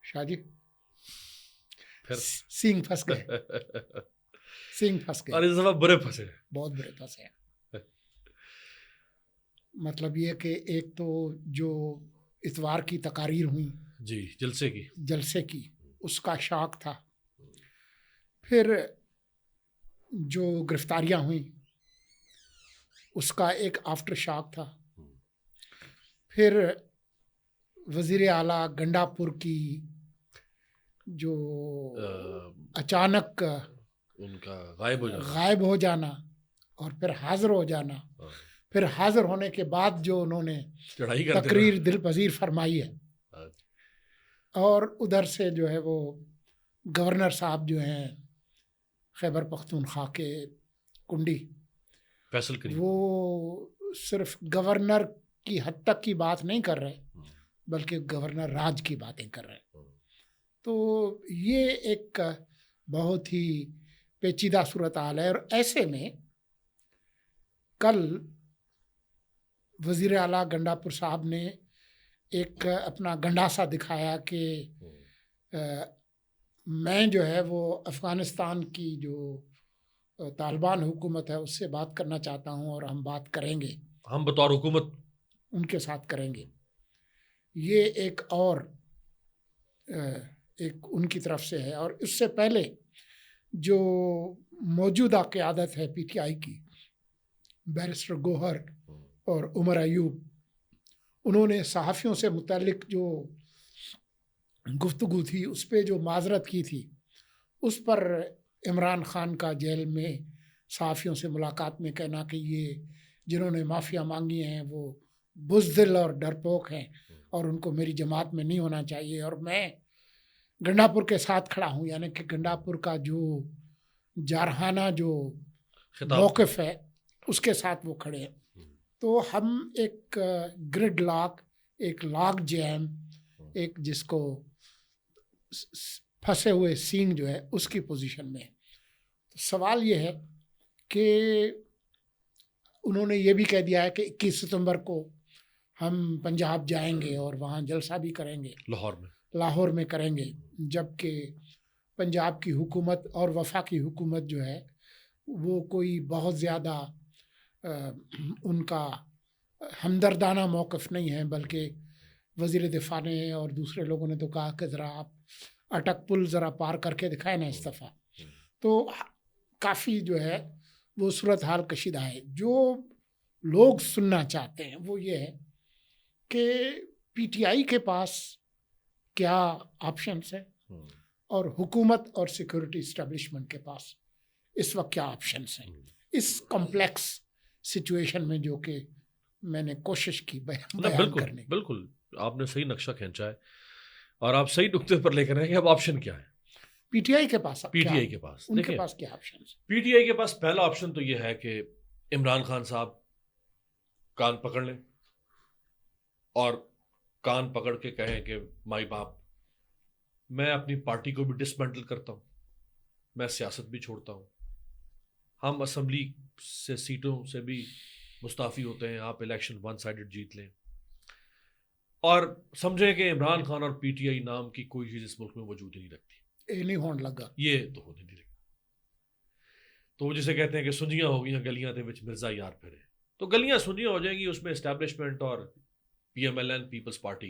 शाहजी फिर सींग फंस गए, सींग फंस और गए, इस दफा बुरे फंसे। बहुत बुरे फंसे हैं। मतलब ये कि एक तो जो इतवार की तकारीर हुई जी, जलसे की, उसका शौक था। फिर जो गिरफ्तारियां हुई उसका एक आफ्टर शॉक था। फिर वजीर आला गंडापुर की जो अचानक उनका गायब हो जाना और फिर हाजिर हो जाना, फिर हाजिर होने के बाद जो उन्होंने चढ़ाई कर तकरीर दिल पजीर फरमाई है, और उधर से जो है वो गवर्नर साहब जो हैं खैबर पख्तूनख्वा के कुंडी, फैसल करीम, वो सिर्फ गवर्नर की हद तक की बात नहीं कर रहे बल्कि गवर्नर राज की बातें कर रहे हैं। तो ये एक बहुत ही पेचीदा सूरत हाल है। और ऐसे में कल वजीर आला गंडापुर साहब ने एक अपना गंडासा दिखाया कि मैं जो है वो अफ़गानिस्तान की जो तालिबान हुकूमत है उससे बात करना चाहता हूँ और हम बात करेंगे, हम बतौर हुकूमत उनके साथ करेंगे। ये एक और एक उनकी तरफ से है। और इससे पहले जो मौजूदा क़यादत है पीटीआई की, बैरिस्टर गौहर और उमर अयूब, उन्होंने सहाफ़ियों से मुतल्लिक जो गुफ्तगू थी उस पर जो माजरत की थी, उस पर इमरान खान का जेल में सहाफ़ियों से मुलाकात में कहना कि ये जिन्होंने माफ़िया मांगी हैं वो बुज़दिल और डरपोक हैं और उनको मेरी जमात में नहीं होना चाहिए, और मैं गंडापुर के साथ खड़ा हूँ। यानी कि गंडापुर का जो जारहाना जो मौक़िफ़ है उसके साथ वो खड़े हैं। तो हम एक ग्रिड लॉक, एक लॉक जैम, एक जिसको फंसे हुए सींग जो है उसकी पोजीशन में है। तो सवाल ये है कि उन्होंने ये भी कह दिया है कि 21 सितंबर को हम पंजाब जाएंगे और वहाँ जलसा भी करेंगे, लाहौर में करेंगे, जबकि पंजाब की हुकूमत और वफाकी हुकूमत जो है वो कोई बहुत ज़्यादा उनका हमदर्दाना मौक़िफ़ नहीं है, बल्कि वज़ीर दिफ़ा ने और दूसरे लोगों ने तो कहा कि ज़रा आप अटक पुल ज़रा पार करके दिखाए ना इस दफ़ा। तो काफ़ी जो है वो सूरत हाल कशीदा है। जो लोग सुनना चाहते हैं वो ये है कि पीटीआई के पास क्या ऑप्शंस है और हुकूमत और सिक्योरिटी इस्टेब्लिशमेंट के पास इस वक्त क्या ऑप्शंस हैं इस कॉम्प्लेक्स सिचुएशन में, जो कि मैंने कोशिश की बयान करने की। बिल्कुल आपने सही नक्शा खींचा है और आप सही नुक्ते पर लेकर आए कि अब ऑप्शन क्या है पीटीआई के पास। उनके पास क्या ऑप्शन है? पीटीआई के पास पहला ऑप्शन तो यह है कि इमरान खान साहब कान पकड़ लें और कान पकड़ के कहें कि माई बाप, मैं अपनी पार्टी को भी डिसमेंटल करता हूँ, मैं सियासत भी छोड़ता हूँ, हम असेंबली से सीटों से भी मुस्ताफ़ी होते हैं, आप इलेक्शन वन साइडेड जीत लें और समझें कि इमरान खान और पीटीआई नाम की कोई चीज़ इस मुल्क में वजूद नहीं रखती। ये नहीं होने लगा, ये तो होने नहीं लगा। तो जिसे कहते हैं कि सुंजियां हो गई गलियां थे विच मिर्जा यार फिरे, तो गलियां सुंजियां हो जाएंगी, उसमें एस्टैब्लिशमेंट और पीएमएलएन पीपल्स पार्टी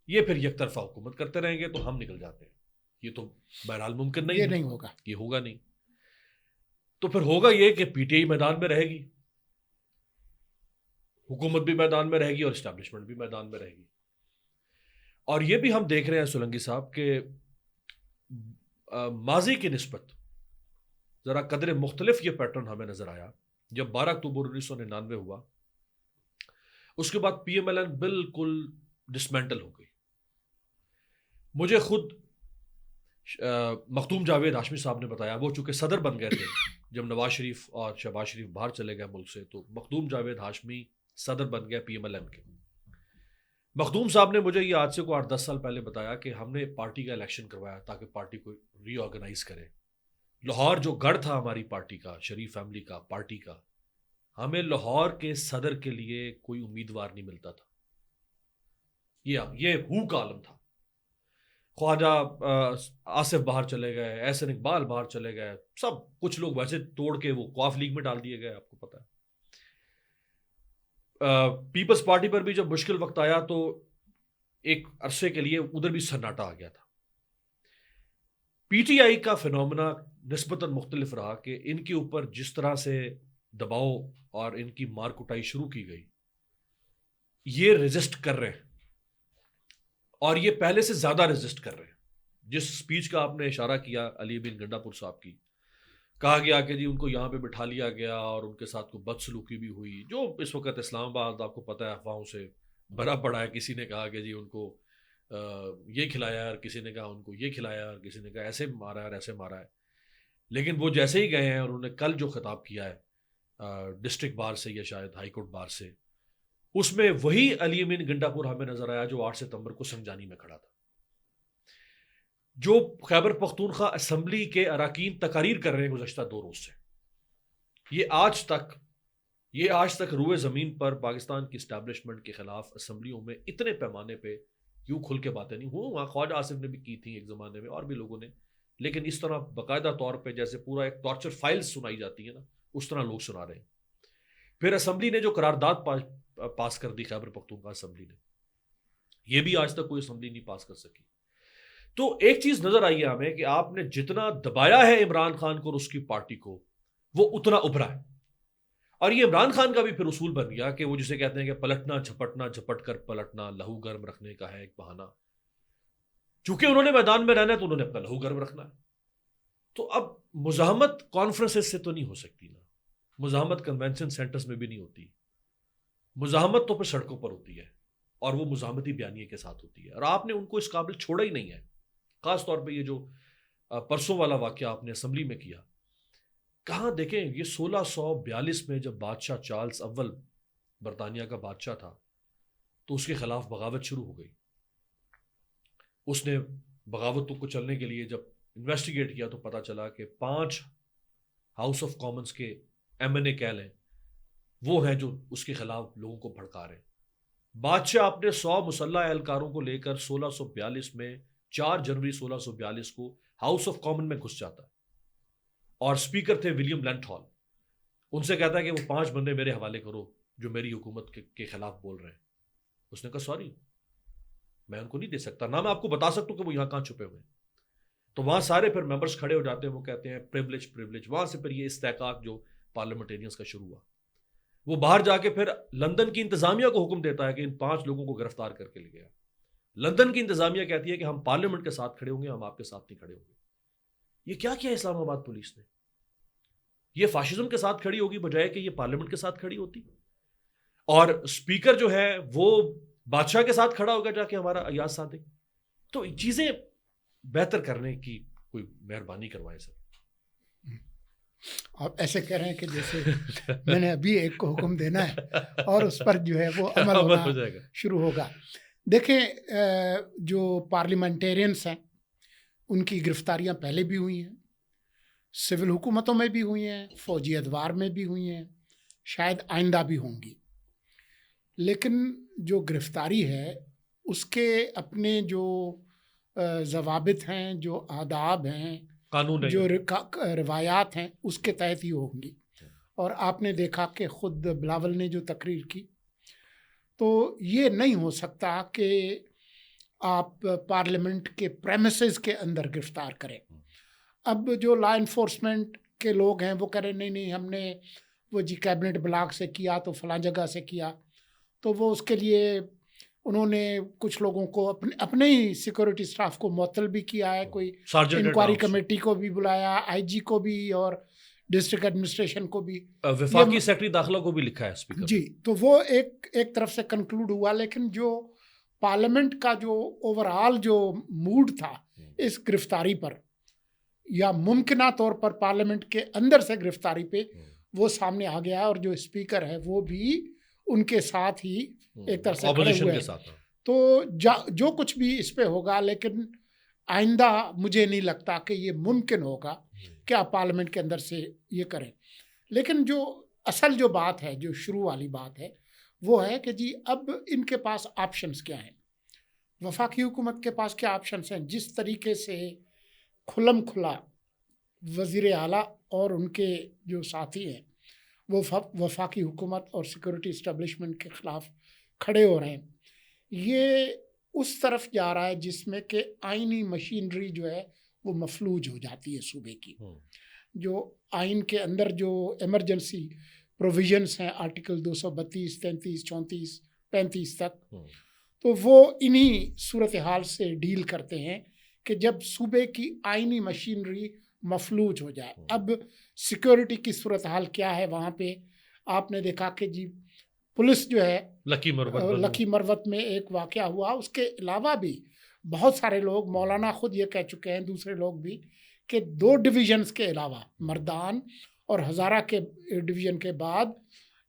ये फिर एक तरफा हुकूमत करते रहेंगे तो हम निकल जाते हैं। ये तो बहरहाल मुमकिन नहीं, ये नहीं होगा, ये होगा नहीं। तो फिर होगा ये कि पीटीआई मैदान में रहेगी, हुकूमत भी मैदान में रहेगी और एस्टैब्लिशमेंट भी मैदान में रहेगी। और ये भी हम देख रहे हैं सोलंकी साहब के माजी की निस्बत ज़रा कदर मुख्तलिफ ये पैटर्न हमें नज़र आया जब 12 अक्टूबर 1999 हुआ, उसके बाद पीएमएलएन बिल्कुल डिसमेंटल हो गई। मुझे खुद मखदूम जावेद हाशमी साहब ने बताया, वो चूंकि सदर बन गए थे जब नवाज शरीफ और शहबाज शरीफ बाहर चले गए मुल्क से, तो मखदूम जावेद हाशमी सदर बन गया पीएमएलएन के। मखदूम साहब ने मुझे ये आज से को 8-10 साल पहले बताया कि हमने पार्टी का इलेक्शन करवाया ताकि पार्टी को रीऑर्गेनाइज करें। लाहौर जो गढ़ था हमारी पार्टी का, शरीफ फैमिली का, पार्टी का, हमें लाहौर के सदर के लिए कोई उम्मीदवार नहीं मिलता था। ये हू का आलम था। ख्वाजा आसिफ बाहर चले गए, एहसन इकबाल बाहर चले गए, सब कुछ लोग वैसे तोड़ के वो कॉफ लीग में डाल दिए गए, आपको पता है। पीपल्स पार्टी पर भी जब मुश्किल वक्त आया तो एक अरसे के लिए उधर भी सन्नाटा आ गया था। पीटीआई का फिनोमेना निस्बतन मुख्तलिफ रहा कि इनके ऊपर जिस तरह से दबाव और इनकी मार कुटाई शुरू की गई, ये रेजिस्ट कर रहे हैं और ये पहले से ज्यादा रेजिस्ट कर रहे हैं। जिस स्पीच का आपने इशारा किया अली बिन गंडापुर साहब की, कहा गया कि जी उनको यहाँ पे बिठा लिया गया और उनके साथ कोई बदसलूकी भी हुई, जो इस वक्त इस्लामाबाद आपको पता है अफवाहों से भरा पड़ा है। किसी ने कहा कि जी उनको ये खिलाया और किसी ने कहा उनको ये खिलाया और किसी ने कहा ऐसे मारा है और ऐसे मारा है। लेकिन वो जैसे ही गए हैं और उन्होंने कल जो खिताब किया है डिस्ट्रिक्ट बार से या शायद हाईकोर्ट बार से, उसमें वही अली अमीन गंडापुर हमें नजर आया जो 8 सितंबर को संजानी में खड़ा था, जो खैबर पख्तूनख्वा असम्बली के अरकान तकारीर कर रहे हैं गुज़श्ता 2 रोज से। ये आज तक रुए ज़मीन पर पाकिस्तान की इस्टेब्लिशमेंट के खिलाफ असम्बलियों में इतने पैमाने पे यूँ खुल के बातें नहीं हुई। वहाँ ख्वाजा आसिफ ने भी की थी एक ज़माने में और भी लोगों ने, लेकिन इस तरह बाकायदा तौर पे जैसे पूरा एक टॉर्चर फाइल्स सुनाई जाती है ना, उस तरह लोग सुना रहे हैं। फिर असम्बली ने जो करारदाद पास कर दी खैबर पख्तूनख्वा असम्बली ने, यह भी आज तक कोई असम्बली नहीं पास कर सकी। तो एक चीज नजर आई है हमें कि आपने जितना दबाया है इमरान खान को और उसकी पार्टी को, वो उतना उभरा है। और ये इमरान खान का भी फिर उसूल बन गया कि वो जिसे कहते हैं कि पलटना झपटना, झपट कर पलटना, लहू गर्म रखने का है एक बहाना। चूंकि उन्होंने मैदान में रहना है तो उन्होंने अपना लहू गर्म रखना है। तो अब मुजाहमत कॉन्फ्रेंसेस से तो नहीं हो सकती ना, मुजाहमत कन्वेंशन सेंटर्स में भी नहीं होती, मुजाहमत तो फिर सड़कों पर होती है और वो मुजाहमती बयानिए के साथ होती है। और आपने उनको इस काबिल छोड़ा ही नहीं है। खास तौर पे ये जो परसों वाला वाकया आपने असम्बली में किया, कहाँ देखें ये 1642 में जब बादशाह चार्ल्स अव्वल बरतानिया का बादशाह था तो उसके खिलाफ बगावत शुरू हो गई। उसने बगावतों को चलने के लिए जब इन्वेस्टिगेट किया तो पता चला कि 5 हाउस ऑफ कॉमन्स के MNA कह लें वो हैं जो उसके खिलाफ लोगों को भड़का रहे हैं। बादशाह अपने 100 मुसल्लह एहलकारों को लेकर 1642 में 4 जनवरी 1642 को हाउस ऑफ कॉमन में घुस जाता है और स्पीकर थे विलियम लैंथॉल। उनसे कहता है कि वो 5 बंदे मेरे हवाले करो जो मेरी हुकूमत के खिलाफ बोल रहे हैं। उसने कहा सॉरी, मैं उनको नहीं दे सकता, ना मैं आपको बता सकता हूं कि वो यहां कहां छुपे हुए हैं। तो वहां सारे फिर मेंबर्स खड़े हो जाते हैं, वो कहते हैं प्रिविलेज। वहां से फिर ये इस्तेहकाक जो पार्लियामेंटेरियंस का शुरू हुआ, वो बाहर जाके फिर लंदन की इंतजामिया को हुक्म देता है कि इन 5 लोगों को गिरफ्तार करके ले गया। लंदन की इंतजामिया कहती है कि हम पार्लियामेंट के साथ खड़े होंगे, हम आपके साथ नहीं खड़े होंगे। ये क्या किया इस्लामाबाद पुलिस ने? ये फाशिज्म के साथ खड़ी होगी बजाय कि ये पार्लियामेंट के साथ खड़ी होती। और स्पीकर जो है वो बादशाह के साथ खड़ा होगा जाके हमारा अयाज सादिक। तो चीजें बेहतर करने की कोई मेहरबानी करवाएं सर। आप ऐसे कह रहे हैं कि जैसे मैंने अभी एक को हुक्म देना है और उस पर जो है वो अमल होना हो जाएगा, शुरू होगा। देखें, जो पार्लियामेंटेरियंस हैं उनकी गिरफ्तारियां पहले भी हुई हैं, सिविल हुकूमतों में भी हुई हैं, फौजी अदवार में भी हुई हैं, शायद आइंदा भी होंगी। लेकिन जो गिरफ्तारी है उसके अपने जो ज़वाबित हैं, जो आदाब हैं, कानून जो रिवायात हैं, उसके तहत ही होंगी। और आपने देखा कि ख़ुद बिलावल ने जो तकरीर की, तो ये नहीं हो सकता कि आप पार्लियामेंट के प्रेमिसेस के अंदर गिरफ्तार करें। अब जो लॉ इन्फोर्समेंट के लोग हैं वो कह रहे नहीं हमने वो जी कैबिनेट ब्लॉक से किया तो फलां जगह से किया, तो वो उसके लिए उन्होंने कुछ लोगों को अपने ही सिक्योरिटी स्टाफ को मुअत्तल भी किया है, कोई इंक्वायरी कमेटी को भी बुलाया, IG को भी और डिस्ट्रिक्ट एडमिनिस्ट्रेशन को भी, वफाकी सेक्रेटरी दाखिला को भी लिखा है स्पीकर जी। तो वो एक तरफ से कंक्लूड हुआ। लेकिन जो पार्लियामेंट का जो ओवरऑल जो मूड था इस गिरफ्तारी पर, या मुमकिना तौर पर पार्लियामेंट के अंदर से गिरफ्तारी पे, वो सामने आ गया। और जो स्पीकर है वो भी उनके साथ ही एक तरह से खड़े हुए हैं। तो जो कुछ भी इस पे होगा, लेकिन आइंदा मुझे नहीं लगता कि ये मुमकिन होगा कि आप पार्लियामेंट के अंदर से ये करें। लेकिन जो असल जो बात है, जो शुरू वाली बात है, वो है कि जी अब इनके पास ऑप्शंस क्या हैं। वफाकी हुकूमत के पास क्या ऑप्शंस हैं? जिस तरीके से खुल्लम खुला वज़ीर आला और उनके जो साथी हैं वो वफाकी हुकूमत और सिक्योरिटी इस्टेब्लिशमेंट के ख़िलाफ़ खड़े हो रहे हैं, ये उस तरफ जा रहा है जिसमें कि आइनी मशीनरी जो है वो मफलूज हो जाती है सूबे की। जो आइन के अंदर जो इमरजेंसी प्रोविजंस हैं आर्टिकल 232, 33, 34, 35 तक, तो वो इन्हीं सूरत हाल से डील करते हैं कि जब सूबे की आइनी मशीनरी मफलूज हो जाए। अब सिक्योरिटी की सूरत हाल क्या है वहाँ पे? आपने देखा कि जी पुलिस जो है लकी मरवत में एक वाक़या हुआ, उसके अलावा भी बहुत सारे लोग, मौलाना ख़ुद ये कह चुके हैं, दूसरे लोग भी, कि 2 डिवीज़न्स के अलावा मर्दान और हज़ारा के डिवीज़न के बाद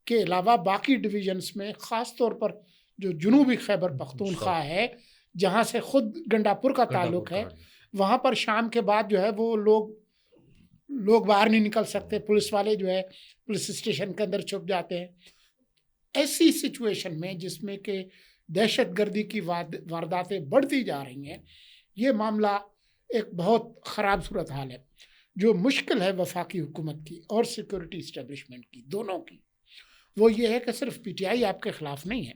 के अलावा बाकी डिवीज़न्स में ख़ास तौर पर जो जुनूबी खैबर पख्तूनख्वा है जहाँ से ख़ुद गंडापुर का ताल्लुक़ है, वहाँ पर शाम के बाद जो है वो लोग बाहर नहीं निकल सकते। पुलिस वाले जो है पुलिस स्टेशन के अंदर छुप जाते हैं। ऐसी सिचुएशन में जिसमें कि दहशतगर्दी की वारदातें बढ़ती जा रही हैं, ये मामला एक बहुत ख़राब सूरत हाल है। जो मुश्किल है वफाकी हुकूमत की और सिक्योरिटी इस्टेब्लिशमेंट की, दोनों की, वो ये है कि सिर्फ पीटीआई आपके ख़िलाफ़ नहीं है,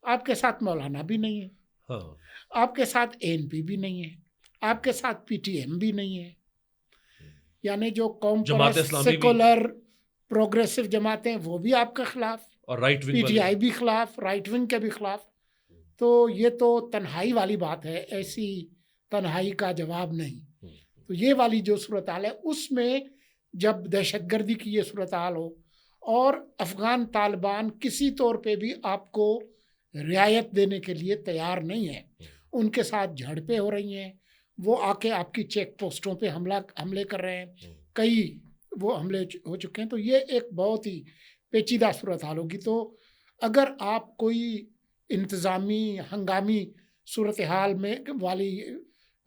आपके साथ मौलाना भी नहीं है, हाँ। आपके साथ एएनपी भी नहीं है, आपके साथ पीटीएम भी नहीं है, यानी जो कौम सेकुलर प्रोग्रेसिव जमातें वो भी आपके खिलाफ, और राइट विंग पीटीआई भी खिलाफ, राइट विंग के भी खिलाफ। तो ये तो तन्हाई वाली बात है, ऐसी तन्हाई का जवाब नहीं। तो ये वाली जो सूरत हाल है उसमें जब दहशतगर्दी की ये सूरत हाल हो और अफ़गान तालिबान किसी तौर पे भी आपको रियायत देने के लिए तैयार नहीं है, उनके साथ झड़पें हो रही हैं, वो आके आपकी चेक पोस्टों पे हमले कर रहे हैं, कई वो हमले हो चुके हैं। तो ये एक बहुत ही पेचीदा सूरत हाल होगी। तो अगर आप कोई इंतज़ामी हंगामी सूरत हाल में वाली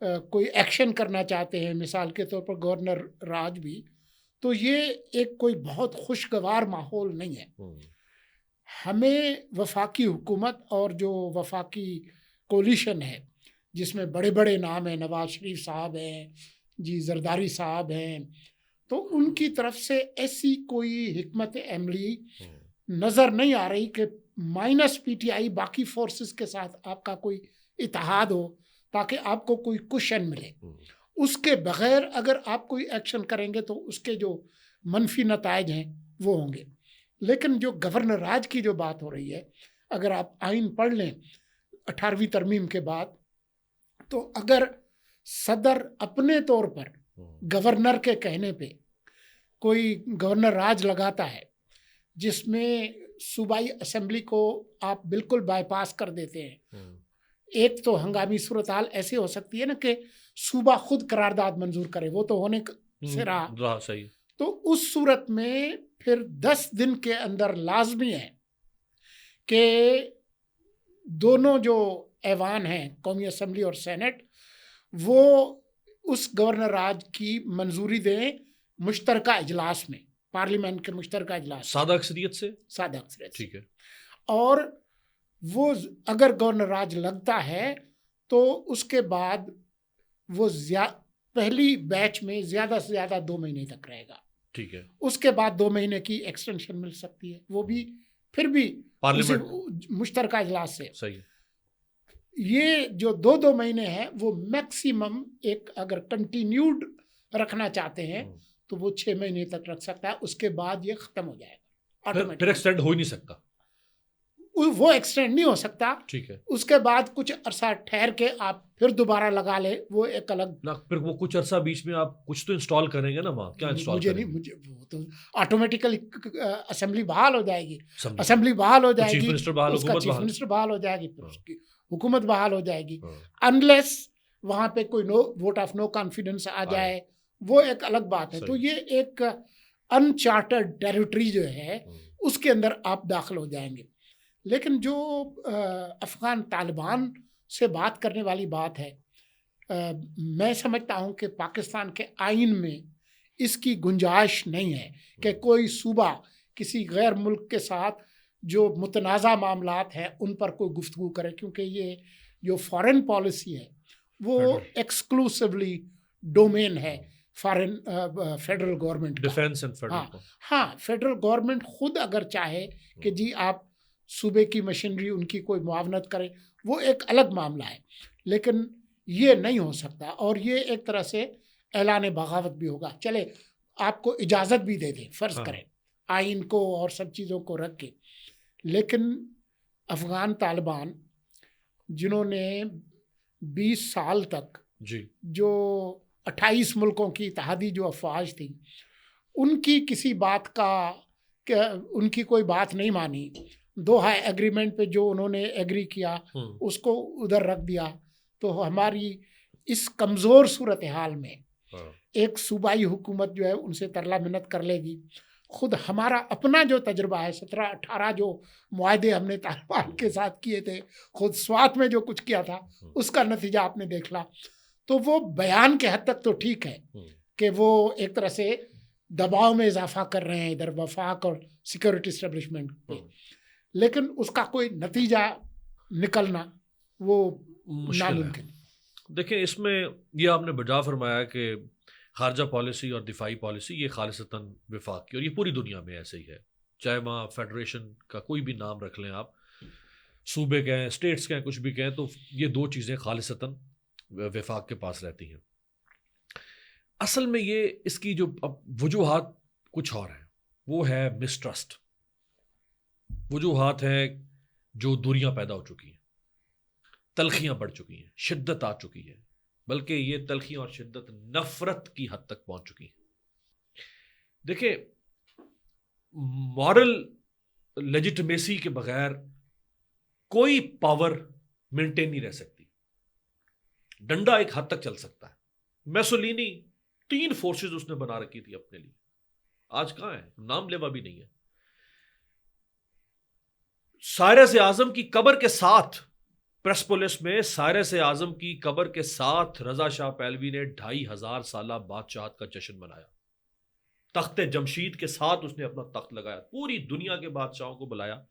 कोई एक्शन करना चाहते हैं, मिसाल के तौर पर गवर्नर राज भी, तो ये एक कोई बहुत खुशगवार माहौल नहीं है। हमें वफाकी हुकूमत और जो वफाकी कोलिशन है जिसमें बड़े बड़े नाम हैं, नवाज शरीफ साहब हैं जी, जरदारी साहब हैं, तो उनकी तरफ से ऐसी कोई हिकमत अमली नज़र नहीं आ रही कि माइनस पीटीआई बाकी फोर्सेस के साथ आपका कोई इत्तेहाद हो ताकि आपको कोई कुशन मिले। उसके बगैर अगर आप कोई एक्शन करेंगे तो उसके जो मनफी नताइज हैं वो होंगे। लेकिन जो गवर्नर राज की जो बात हो रही है, अगर आप आइन पढ़ लें 18वीं तरमीम के बाद, तो अगर सदर अपने तौर पर गवर्नर के कहने पे कोई गवर्नर राज लगाता है जिसमें सूबाई असेंबली को आप बिल्कुल बाईपास कर देते हैं, एक तो हंगामी सूरत हाल ऐसी हो सकती है ना कि सूबा खुद करारदाद मंजूर करे, वो तो होने से रहा सही। तो उस सूरत में फिर 10 दिन के अंदर लाजमी है कि दोनों जो ऐवान हैं, कौमी असम्बली और सेनेट, वो उस गवर्नर राज की मंजूरी दें मुश्तरका इजलास में, पार्लियामेंट के मुश्तरका इजलास, सादा अक्सरियत से, ठीक है। और वो अगर गवर्नर राज लगता है तो उसके बाद वो पहली बैच में ज़्यादा से ज़्यादा 2 महीने तक रहेगा, ठीक है। उसके बाद 2 महीने की एक्सटेंशन मिल सकती है, वो भी फिर भी पार्लियामेंट मुश्तरका इजलास से। सही। ये जो 2-2 महीने हैं वो मैक्सिमम एक अगर कंटिन्यूड रखना चाहते हैं तो वो 6 महीने तक रख सकता है, उसके बाद ये ख़त्म हो जाएगा। फिर एक्सटेंड हो ही नहीं सकता, वो एक्सटेंड नहीं हो सकता, ठीक है। उसके बाद कुछ अरसा ठहर के आप फिर दोबारा लगा ले, वो एक अलग ना। फिर वो कुछ अरसा बीच में आप कुछ तो इंस्टॉल करेंगे ना वहाँ, क्या इंस्टॉल करेंगे? मुझे वो तो ऑटोमेटिकली असेंबली बहाल हो जाएगी, असेंबली बहाल हो जाएगी, उसका चीफ मिनिस्टर बहाल हो जाएगी, फिर उसकी हुकूमत बहाल हो जाएगी, अनलेस वहाँ पे कोई वोट ऑफ नो कॉन्फिडेंस आ जाए, वो एक अलग बात है। तो ये एक अनचार्टर्ड टेरिटरी जो है उसके अंदर आप दाखिल हो जाएंगे। लेकिन जो अफ़गान तालिबान से बात करने वाली बात है, मैं समझता हूँ कि पाकिस्तान के आइन में इसकी गुंजाइश नहीं है कि कोई सूबा किसी गैर मुल्क के साथ जो मुतनाज़ा मामलात हैं उन पर कोई गुफ्तगू करे, क्योंकि ये जो फॉरेन पॉलिसी है वो एक्सक्लूसिवली डोमेन है फॉरेन फेडरल गवर्नमेंट का। Defence and federal. हाँ, फेडरल गवर्नमेंट खुद अगर चाहे कि जी आप सूबे की मशीनरी उनकी कोई मुआवनत करे, वो एक अलग मामला है, लेकिन ये नहीं हो सकता। और ये एक तरह से ऐलान बगावत भी होगा। चले आपको इजाज़त भी दे दें, फ़र्ज़ करें आइन को और सब चीज़ों को रख के, लेकिन अफ़गान तालिबान जिन्होंने 20 साल तक जी जो 28 मुल्कों की इत्तेहादी जो अफवाज थी, उनकी किसी बात का उनकी कोई बात नहीं मानी, दोहा एग्रीमेंट पे जो उन्होंने एग्री किया उसको उधर रख दिया, तो हमारी इस कमज़ोर सूरत हाल में एक सूबाई हुकूमत जो है उनसे तरला मिन्नत कर लेगी। खुद हमारा अपना जो तजुर्बा है, 17-18 जो मुआहदे हमने तालिबान के साथ किए थे, खुद स्वात में जो कुछ किया था उसका नतीजा आपने देख ला। तो वो बयान के हद तक तो ठीक है कि वो एक तरह से दबाव में इजाफा कर रहे हैं इधर वफाक और सिक्योरिटी इस्टेब्लिशमेंट पे, लेकिन उसका कोई नतीजा निकलना वो नामुमकिन। देखिए, इसमें ये आपने बजा फरमाया कि खारजा पॉलिसी और दिफाई पॉलिसी ये खालिसतन विफाक की, और ये पूरी दुनिया में ऐसे ही है, चाहे वहाँ फेडरेशन का कोई भी नाम रख लें आप, सूबे कहें, स्टेट्स कहें, कुछ भी कहें, तो ये दो चीज़ें खालिसतन विफाक के पास रहती हैं। असल में ये इसकी जो अब वजूहात कुछ और हैं, वो है मिसट्रस्ट। वजूहात हैं जो दूरियां पैदा हो चुकी हैं, तलखियां बढ़ चुकी हैं, शिद्दत आ चुकी है, बल्कि ये तलखी और शिद्दत नफरत की हद तक पहुंच चुकी है। देखिए, मॉरल लेजिटिमेसी के बगैर कोई पावर मेंटेन नहीं रह सकती। डंडा एक हद तक चल सकता है। मैसोलिनी 3 फोर्सेस उसने बना रखी थी अपने लिए, आज कहां है, नाम लेवा भी नहीं है। साइरस आजम की कब्र के साथ, प्रेस्पोलिस में साइरस आजम की कब्र के साथ रजा शाह पहलवी ने 2500 साला बादशाहत का जश्न मनाया। तख्ते जमशीद के साथ उसने अपना तख्त लगाया, पूरी दुनिया के बादशाहों को बुलाया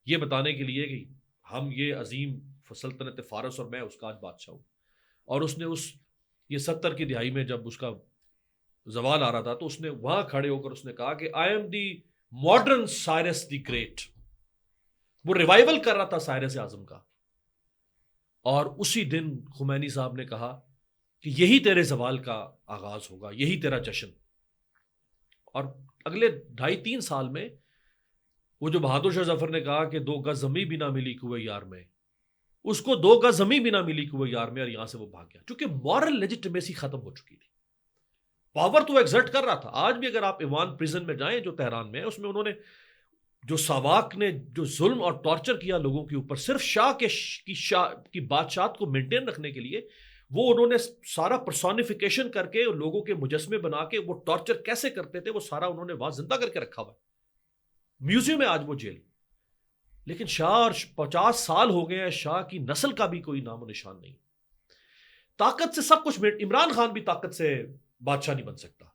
ये बताने के लिए कि हम ये अजीम सल्तनत फारस और मैं उसका आज बादशाह हूं। और उसने ये 70 की दिहाई में जब उसका जवाल आ रहा था, तो उसने वहां खड़े होकर उसने कहा कि I am the modern Cyrus the great. वो रिवाइवल कर रहा था साइरस आजम का। और उसी दिन खुमैनी साहब ने कहा कि यही तेरे जवाल का आगाज होगा, यही तेरा जश्न। और अगले 2.5-3 साल में वो जो बहादुर शाह जफर ने कहा कि 2 गज जमी भी ना मिली कुएं यार में, उसको 2 गज जमी भी ना मिली कुएं यार में, और यहां से वो भाग गया, क्योंकि मॉरल लेजिटिमेसी खत्म हो चुकी थी। पावर तो एक्सर्ट कर रहा था। आज भी अगर आप ईवान प्रिजन में जाएं जो तेहरान में है, उसमें उन्होंने जो सावाक ने जो जुल्म और टॉर्चर किया लोगों के ऊपर, सिर्फ शाह की बादशाहत को मेंटेन रखने के लिए, वो उन्होंने सारा पर्सोनिफिकेशन करके लोगों के मुजस्मे बना के वो टॉर्चर कैसे करते थे वो सारा उन्होंने वहां जिंदा करके रखा हुआ है। म्यूजियम है आज वो जेल। लेकिन शाह, और 50 साल हो गए हैं, शाह की नस्ल का भी कोई नामो निशान नहीं। ताकत से सब कुछ इमरान खान भी ताकत से बादशाह नहीं बन सकता,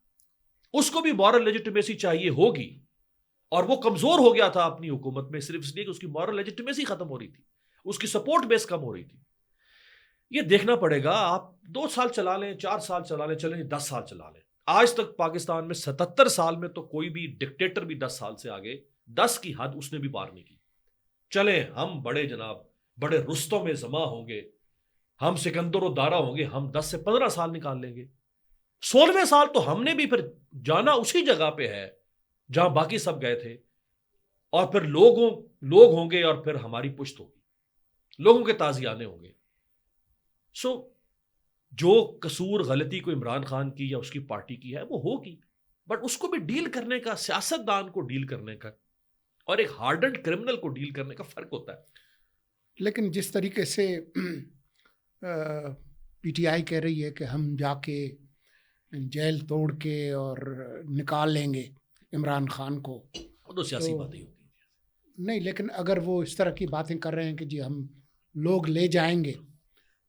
उसको भी मॉरल लेजिटिमेसी चाहिए होगी। और वो कमजोर हो गया था अपनी हुकूमत में सिर्फ इसलिए कि उसकी मॉरल लेजिटिमेसी खत्म हो रही थी, उसकी सपोर्ट बेस कम हो रही थी। ये देखना पड़ेगा। आप 2 साल चला लें, 4 साल चला लें, चलें 10 साल चला लें, आज तक पाकिस्तान में 77 साल में तो कोई भी डिक्टेटर भी 10 साल से आगे, 10 की हद उसने भी पार नहीं की। चले हम बड़े जनाब, बड़े रुस्तों में जमा होंगे, हम सिकंदर दारा होंगे, हम 10 से 15 साल निकाल लेंगे। 16वें साल तो हमने भी फिर जाना उसी जगह पे है जहां बाकी सब गए थे, और फिर लोग होंगे, और फिर हमारी पुश्त होगी, लोगों के ताजियाने होंगे। सो जो कसूर गलती को इमरान खान की या उसकी पार्टी की है वो होगी, बट उसको भी डील करने का, सियासतदान को डील करने का और एक हार्डन्ड क्रिमिनल को डील करने का फर्क होता है। लेकिन जिस तरीके से पीटीआई कह रही है कि हम जाके जेल तोड़ के और निकाल लेंगे इमरान खान को, तो सियासी बातें होती हैं। नहीं, लेकिन अगर वो इस तरह की बातें कर रहे हैं कि जी हम लोग ले जाएंगे,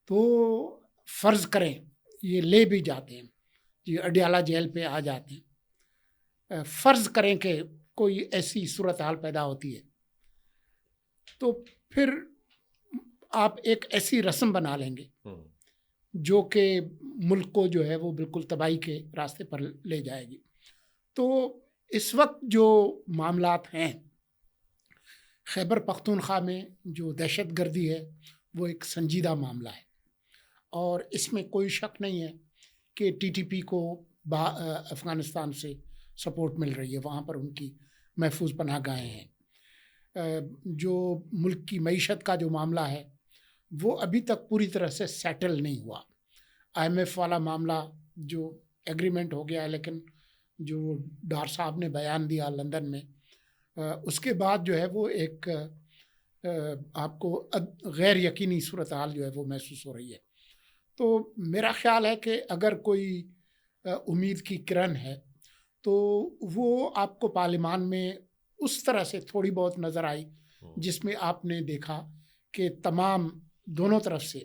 तो फ़र्ज़ करें ये ले भी जाते हैं, जी अडियाला जेल पे आ जाते हैं, फ़र्ज़ करें कि कोई ऐसी सूरत हाल पैदा होती है, तो फिर आप एक ऐसी रस्म बना लेंगे हम्म। जो कि मुल्क को जो है वो बिल्कुल तबाही के रास्ते पर ले जाएगी। तो इस वक्त जो मामलात हैं, खैबर पख्तूनख्वा में जो दहशत गर्दी है वो एक संजीदा मामला है और इसमें कोई शक नहीं है कि टीटीपी को अफ़गानिस्तान से सपोर्ट मिल रही है, वहाँ पर उनकी महफूज पनाहगाहें हैं। जो मुल्क की मईशत का जो मामला है वो अभी तक पूरी तरह से सेटल नहीं हुआ। IMF वाला मामला जो एग्रीमेंट हो गया है, लेकिन जो डार साहब ने बयान दिया लंदन में, उसके बाद जो है वो एक आपको गैर यकीनी सूरत हाल जो है वो महसूस हो रही है। तो मेरा ख्याल है कि अगर कोई उम्मीद की किरण है तो वो आपको पार्लियामान में उस तरह से थोड़ी बहुत नज़र आई जिसमें आपने देखा कि तमाम दोनों तरफ से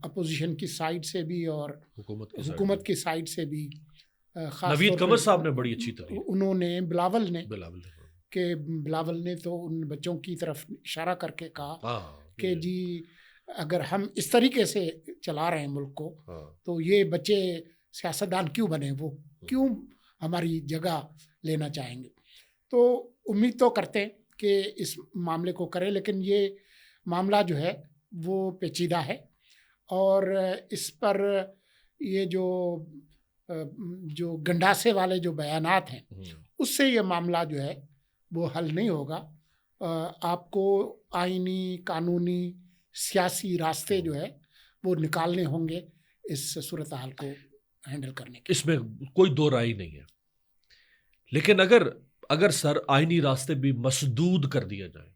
अपोजिशन की साइड से भी और हुकूमत की साइड से भी, नवीद कमर साहब ने बड़ी अच्छी तरह उन्होंने बिलावल ने तो उन बच्चों की तरफ इशारा करके कहा कि जी अगर हम इस तरीके से चला रहे हैं मुल्क को तो ये बच्चे सियासतदान क्यों बने, वो क्यों हमारी जगह लेना चाहेंगे। तो उम्मीद तो करते हैं कि इस मामले को करें, लेकिन ये मामला जो है वो पेचीदा है और इस पर ये जो गंडासे वाले जो बयानात हैं उससे ये मामला जो है वो हल नहीं होगा। आपको आईनी, कानूनी, सियासी रास्ते जो है वो निकालने होंगे इस सूरत हाल को हैंडल करने के। इसमें कोई दो राय नहीं है, लेकिन अगर सर आईनी रास्ते भी मसदूद कर दिया जाए,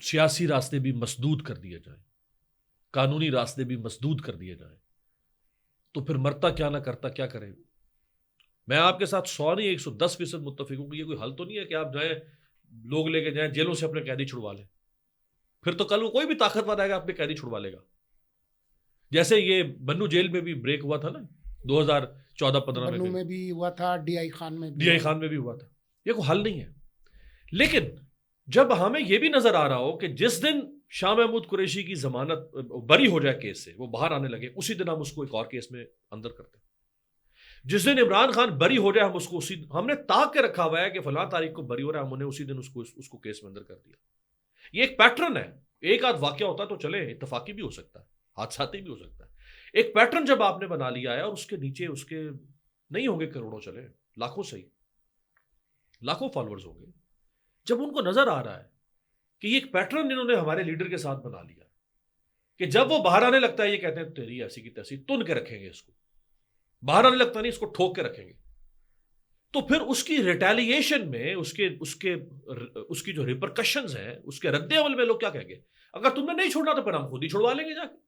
सियासी रास्ते भी मसदूद कर दिया जाए, कानूनी रास्ते भी मसदूद कर दिए जाए, तो फिर मरता क्या ना करता क्या करे। मैं आपके साथ 100 नहीं 110% मुत्तफिक हूं कि ये कोई हल तो नहीं है कि आप जाएं, लोग लेके जाएं जेलों से अपने कैदी छुड़वा लें। फिर तो कल वो कोई भी ताकतवर आएगा अपने कैदी छुड़वा लेगा। जैसे ये बन्नू जेल में भी ब्रेक हुआ था ना 2014-15 में भी हुआ था, DI खान में भी हुआ था। ये कोई हल नहीं है। लेकिन जब हमें यह भी नजर आ रहा हो कि जिस दिन शाह महमूद कुरैशी की जमानत बरी हो जाए केस से, वो बाहर आने लगे, उसी दिन हम उसको एक और केस में अंदर करते हैं। जिस दिन इमरान खान बरी हो जाए हम उसको हमने ताक के रखा हुआ है कि फलां तारीख को बरी हो रहा है, हमने उसी दिन उसको केस में अंदर कर दिया। ये एक पैटर्न है। एक आध वाकया होता तो चले, इत्तफाकी भी हो सकता है, हादसाती भी हो सकता है। एक पैटर्न जब आपने बना लिया है और उसके नीचे उसके नहीं होंगे करोड़ों, चले लाखों, सही लाखों फॉलोअर्स होंगे, जब उनको नजर आ रहा है कि ये एक पैटर्न इन्होंने हमारे लीडर के साथ बना लिया कि जब वो बाहर आने लगता है ये कहते हैं तेरी ऐसी की तैसी, तुन के रखेंगे इसको, बाहर आने लगता नहीं इसको ठोक के रखेंगे। तो फिर उसकी रिटेलिएशन में उसकी जो रिपरकशंस हैं, उसके रद्दे-अमल में लोग क्या कहेंगे, अगर तुमने नहीं छोड़ना तो फिर हम खुद ही छुड़वा लेंगे जाके।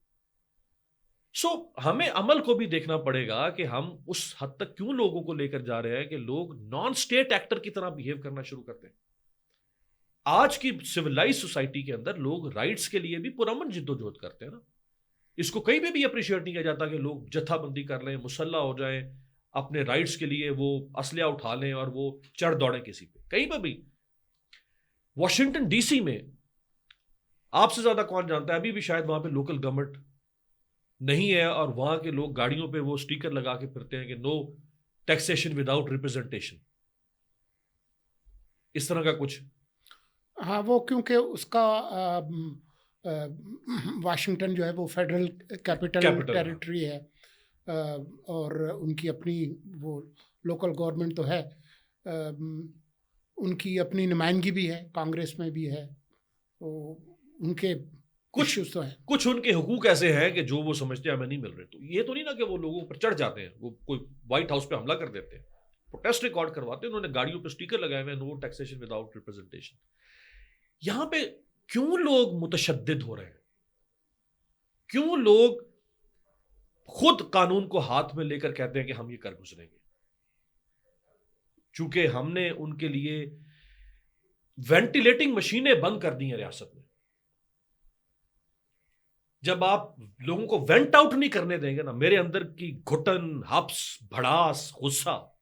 हमें अमल को भी देखना पड़ेगा कि हम उस हद तक क्यों लोगों को लेकर जा रहे हैं कि लोग नॉन स्टेट एक्टर की तरह बिहेव करना शुरू करते हैं। आज की सिविलाइज सोसाइटी के अंदर लोग राइट्स के लिए भी पुरअमन जिद्दोजहद करते हैं ना। इसको कहीं पे भी अप्रिशिएट नहीं किया जाता कि लोग जत्थाबंदी कर लें, मुसल्ला हो जाएं, अपने राइट्स के लिए वो असलिया उठा लें और वो चढ़ दौड़ें किसी पे। कहीं पे भी वॉशिंगटन DC में आपसे ज्यादा कौन जानता है, अभी भी शायद वहां पे लोकल गवर्नमेंट नहीं है और वहां के लोग गाड़ियों पे वो स्टिकर लगा के फिरते हैं कि नो टैक्सेशन विदाउट रिप्रेजेंटेशन, इस तरह का कुछ। हाँ, वो क्योंकि उसका वाशिंगटन जो है वो फेडरल कैपिटल टेरिटरी है और उनकी अपनी वो लोकल गवर्नमेंट तो है, उनकी अपनी नुमाइंदगी भी है, कांग्रेस में भी है, तो उनके कुछ तो है, कुछ उनके हुकूक ऐसे हैं कि जो वो समझते हैं हमें नहीं मिल रहे। तो ये तो नहीं ना कि वो लोगों पर चढ़ जाते हैं, वो कोई व्हाइट हाउस पे हमला कर देते हैं, प्रोटेस्ट रिकॉर्ड करवाते हैं, उन्होंने गाड़ियों पे स्टिकर लगाए हुए हैं नो टैक्सेशन विदाउट रिप्रेजेंटेशन। यहां पे क्यों लोग मुतशद्दिद हो रहे हैं, क्यों लोग खुद कानून को हाथ में लेकर कहते हैं कि हम ये कर गुजरेंगे? चूंकि हमने उनके लिए वेंटिलेटिंग मशीनें बंद कर दी हैं रियासत में। जब आप लोगों को वेंट आउट नहीं करने देंगे ना, मेरे अंदर की घुटन, हब्स, भड़ास, गुस्सा,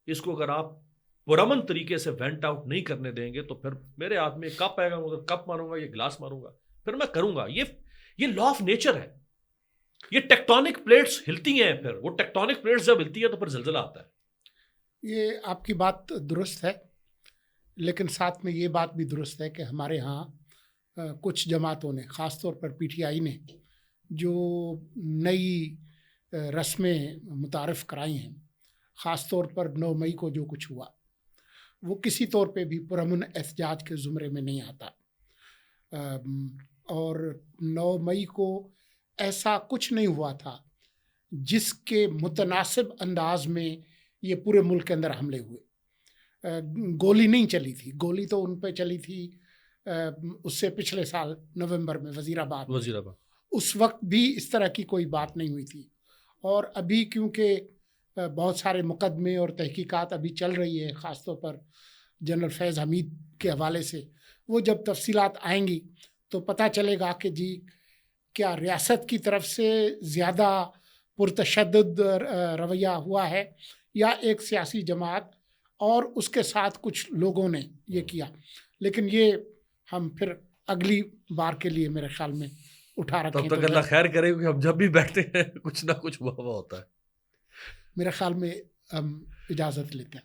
इसको अगर आप पुरअमन तरीके से वेंट आउट नहीं करने देंगे तो फिर मेरे हाथ में कप आएगा, उधर कप मारूंगा, ये गिलास मारूंगा, फिर मैं करूंगा। ये लॉ ऑफ नेचर है। ये टेक्टोनिक प्लेट्स हिलती हैं, फिर वो टेक्टोनिक प्लेट्स जब हिलती है तो फिर जलजला आता है। ये आपकी बात दुरुस्त है, लेकिन साथ में ये बात भी दुरुस्त है कि हमारे यहाँ कुछ जमातों ने, ख़ास तौर पर पीटीआई ने, जो नई रस्में मुतारफ़ कराई हैं, ख़ास तौर पर 9 मई को जो कुछ हुआ, वो किसी तौर पे भी पुरअमन एहतजाज के ज़ुमरे में नहीं आता। और 9 मई को ऐसा कुछ नहीं हुआ था जिसके मुतनासिब अंदाज में ये पूरे मुल्क के अंदर हमले हुए। गोली नहीं चली थी, गोली तो उन पे चली थी उससे पिछले साल नवंबर में वज़ीराबाद। उस वक्त भी इस तरह की कोई बात नहीं हुई थी। और अभी क्योंकि बहुत सारे मुकदमे और तहकीकात अभी चल रही है, ख़ास तौर पर जनरल फैज़ हमीद के हवाले से, वो जब तफसीलात आएंगी तो पता चलेगा कि जी क्या रियासत की तरफ से ज़्यादा पुरतशद्दुद रवैया हुआ है या एक सियासी जमात और उसके साथ कुछ लोगों ने ये किया। लेकिन ये हम फिर अगली बार के लिए मेरे ख्याल में उठा रखें। तब तक अल्लाह खैर करे, क्योंकि हम जब भी बैठते हैं कुछ ना कुछ हुआ होता है। मेरे ख्याल में हम इजाज़त लेते हैं।